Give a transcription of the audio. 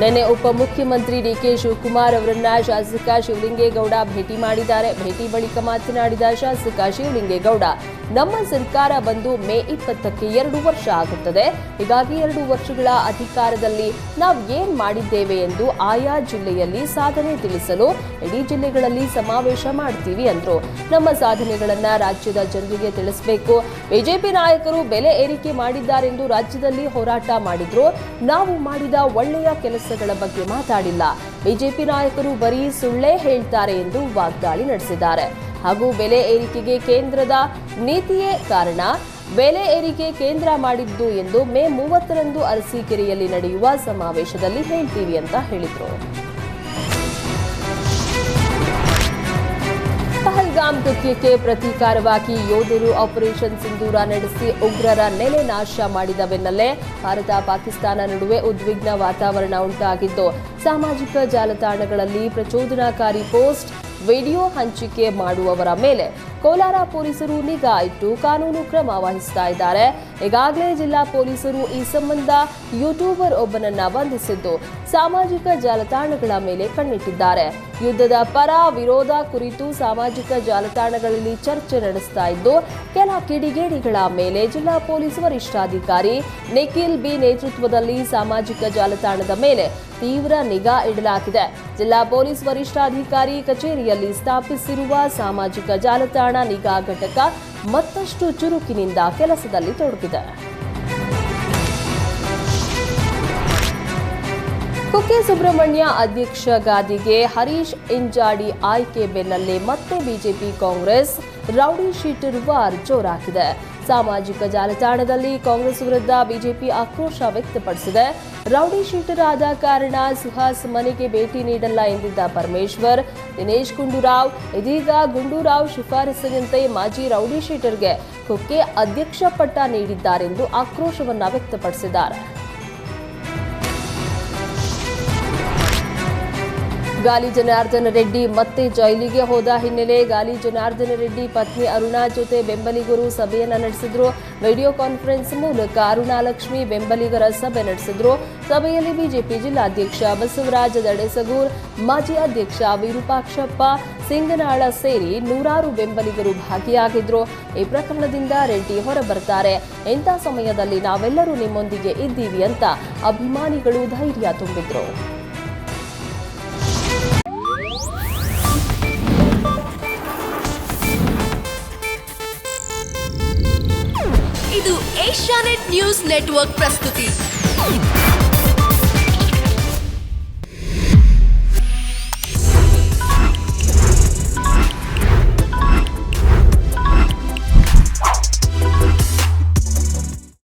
ನಿನ್ನೆ ಉಪಮುಖ್ಯಮಂತ್ರಿ ಡಿಕೆ ಶಿವಕುಮಾರ್ ಅವರನ್ನ ಶಾಸಕ ಶಿವಲಿಂಗೇಗೌಡ ಭೇಟಿ ಮಾಡಿದ್ದಾರೆ. ಭೇಟಿ ಬಳಿಕ ಮಾತನಾಡಿದ ಶಾಸಕ ಶಿವಲಿಂಗೇಗೌಡ, ನಮ್ಮ ಸರ್ಕಾರ ಬಂದು ಮೇ 20ಕ್ಕೆ 2 ವರ್ಷ ಆಗುತ್ತದೆ. ಹೀಗಾಗಿ 2 ವರ್ಷಗಳ ಅಧಿಕಾರದಲ್ಲಿ ನಾವು ಏನ್ ಮಾಡಿದ್ದೇವೆ ಎಂದು ಆಯಾ ಜಿಲ್ಲೆಯಲ್ಲಿ ಸಾಧನೆ ತಿಳಿಸಲು ಇಡೀ ಜಿಲ್ಲೆಗಳಲ್ಲಿ ಸಮಾವೇಶ ಮಾಡ್ತೀವಿ ಅಂದ್ರು. ನಮ್ಮ ಸಾಧನೆಗಳನ್ನ ರಾಜ್ಯದ ಜನರಿಗೆ ತಿಳಿಸಬೇಕು. ಬಿಜೆಪಿ ನಾಯಕರು ಬೆಲೆ ಏರಿಕೆ ಮಾಡಿದ್ದಾರೆಂದು ರಾಜ್ಯದಲ್ಲಿ ಹೋರಾಟ ಮಾಡಿದ್ರು. ನಾವು ಮಾಡಿದ ಒಳ್ಳೆಯ ಕೆಲಸಗಳ ಬಗ್ಗೆ ಮಾತಾಡಿಲ್ಲ. ಬಿಜೆಪಿ ನಾಯಕರು ಬರೀ ಸುಳ್ಳೇ ಹೇಳ್ತಾರೆ ಎಂದು ವಾಗ್ದಾಳಿ ನಡೆಸಿದ್ದಾರೆ. ಹಾಗೂ ಬೆಲೆ ಏರಿಕೆಗೆ ಕೇಂದ್ರದ ನೀತಿಯೇ ಕಾರಣ. ಬೆಲೆ ಏರಿಕೆ ಕೇಂದ್ರ ಮಾಡಿದ್ದು ಎಂದು ಮೇ 30ರಂದು ಅರಸೀಕೆರೆಯಲ್ಲಿ ನಡೆಯುವ ಸಮಾವೇಶದಲ್ಲಿ ಹೇಳ್ತೀವಿ ಅಂತ ಹೇಳಿದ್ರು. ಪಹಲ್ಗಾಮ್ ಕೃತ್ಯಕ್ಕೆ ಪ್ರತೀಕಾರವಾಗಿ ಯೋಧರು ಆಪರೇಷನ್ ಸಿಂಧೂರ ನಡೆಸಿ ಉಗ್ರರ ನೆಲೆ ನಾಶ ಮಾಡಿದ ಬೆನ್ನಲ್ಲೇ ಭಾರತ ಪಾಕಿಸ್ತಾನ ನಡುವೆ ಉದ್ವಿಗ್ನ ವಾತಾವರಣ ಉಂಟಾಗಿದ್ದು, ಸಾಮಾಜಿಕ ಜಾಲತಾಣಗಳಲ್ಲಿ ಪ್ರಚೋದನಾಕಾರಿ ಪೋಸ್ಟ್, ವಿಡಿಯೋ ಹಂಚಿಕೆ ಮಾಡುವವರ ಮೇಲೆ ಕೋಲಾರ ಪೊಲೀಸರು ನಿಗಾ ಇಟ್ಟು ಕಾನೂನು ಕ್ರಮ ವಹಿಸ್ತಾ ಇದ್ದಾರೆ. ಈಗಾಗಲೇ ಜಿಲ್ಲಾ ಪೊಲೀಸರು ಈ ಸಂಬಂಧ ಯೂಟ್ಯೂಬರ್ ಒಬ್ಬನನ್ನ ಬಂಧಿಸಿದ್ದು, ಸಾಮಾಜಿಕ ಜಾಲತಾಣಗಳ ಮೇಲೆ ಕಣ್ಣಿಟ್ಟಿದ್ದಾರೆ. ಯುದ್ಧದ ಪರ ವಿರೋಧ ಕುರಿತು ಸಾಮಾಜಿಕ ಜಾಲತಾಣಗಳಲ್ಲಿ ಚರ್ಚೆ ನಡೆಸ್ತಾ ಇದ್ದು, ಕೆಲ ಕಿಡಿಗೇಡಿಗಳ ಮೇಲೆ ಜಿಲ್ಲಾ ಪೊಲೀಸ್ ವರಿಷ್ಠಾಧಿಕಾರಿ ನಿಖಿಲ್ ಬಿ ನೇತೃತ್ವದಲ್ಲಿ ಸಾಮಾಜಿಕ ಜಾಲತಾಣದ ಮೇಲೆ ತೀವ್ರ ನಿಗಾ ಇಡಲಾಗಿದೆ. ಜಿಲ್ಲಾ ಪೊಲೀಸ್ ವರಿಷ್ಠಾಧಿಕಾರಿ ಕಚೇರಿಯಲ್ಲಿ ಸ್ಥಾಪಿಸಿರುವ ಸಾಮಾಜಿಕ ಜಾಲತಾಣ ನಿಗಾ ಘಟಕ ಮತ್ತಷ್ಟು ಚುರುಕಿನಿಂದ ಕೆಲಸದಲ್ಲಿ ತೊಡಗಿದೆ. ಕುಕ್ಕೆ ಸುಬ್ರಹ್ಮಣ್ಯ ಅಧ್ಯಕ್ಷ ಗಾದಿಗೆ ಹರೀಶ್ ಇಂಜಾಡಿ ಆಯ್ಕೆ ಬೆನ್ನಲ್ಲೇ ಮತ್ತೆ BJP Congress rowdy sheeter war ಜೋರಾಗಿದೆ. ಸಾಮಾಜಿಕ ಜಾಲತಾಣದಲ್ಲಿ ಕಾಂಗ್ರೆಸ್ ವಿರುದ್ಧ ಬಿಜೆಪಿ ಆಕ್ರೋಶ ವ್ಯಕ್ತಪಡಿಸಿದೆ. ರೌಡಿ ಶೀಟರ್ ಆದ ಕಾರಣ ಸುಹಾಸ್ ಮನೆಗೆ ಭೇಟಿ ನೀಡಲ್ಲ ಎಂದಿದ್ದ ಪರಮೇಶ್ವರ್, ದಿನೇಶ್ ಗುಂಡೂರಾವ್ ಇದೀಗ ಗುಂಡೂರಾವ್ ಶಿಫಾರಸಿನಂತೆ ಮಾಜಿ ರೌಡಿ ಶೀಟರ್ಗೆ ಕುಕ್ಕೆ ಅಧ್ಯಕ್ಷ ಪಟ್ಟ ನೀಡಿದ್ದಾರೆಂದು ಆಕ್ರೋಶವನ್ನ ವ್ಯಕ್ತಪಡಿಸಿದ್ದಾರೆ. ಗಾಲಿ ಜನಾರ್ದನ ರೆಡ್ಡಿ ಮತ್ತೆ ಜೈಲಿಗೆ ಹೋದ ಹಿನ್ನೆಲೆ ಗಾಲಿ ಜನಾರ್ದನ ರೆಡ್ಡಿ ಪತ್ನಿ ಅರುಣಾ ಜೊತೆ ಬೆಂಬಲಿಗರು ಸಭೆಯನ್ನ ನಡೆಸಿದ್ರು. ವಿಡಿಯೋ ಕಾನ್ಫರೆನ್ಸ್ ಮೂಲಕ ಅರುಣಾ ಲಕ್ಷ್ಮಿ ಬೆಂಬಲಿಗರ ಸಭೆ ನಡೆಸಿದ್ರು. ಸಭೆಯಲ್ಲಿ ಬಿಜೆಪಿ ಜಿಲ್ಲಾಧ್ಯಕ್ಷ ಬಸವರಾಜ ದಡೇಸಗೂರ್, ಮಾಜಿ ಅಧ್ಯಕ್ಷ ವಿರೂಪಾಕ್ಷಪ್ಪ ಸಿಂಗನಾಳ ಸೇರಿ ನೂರಾರು ಬೆಂಬಲಿಗರು ಭಾಗಿಯಾಗಿದ್ರು. ಈ ಪ್ರಕರಣದಿಂದ ರೆಡ್ಡಿ ಹೊರಬರ್ತಾರೆ, ಇಂಥ ಸಮಯದಲ್ಲಿ ನಾವೆಲ್ಲರೂ ನಿಮ್ಮೊಂದಿಗೆ ಇದ್ದೀವಿ ಅಂತ ಅಭಿಮಾನಿಗಳು ಧೈರ್ಯ ತುಂಬಿದ್ರು. ಇದು ಏಷ್ಯಾನೆಟ್ ನ್ಯೂಸ್ ನೆಟ್ವರ್ಕ್ ಪ್ರಸ್ತುತಿ.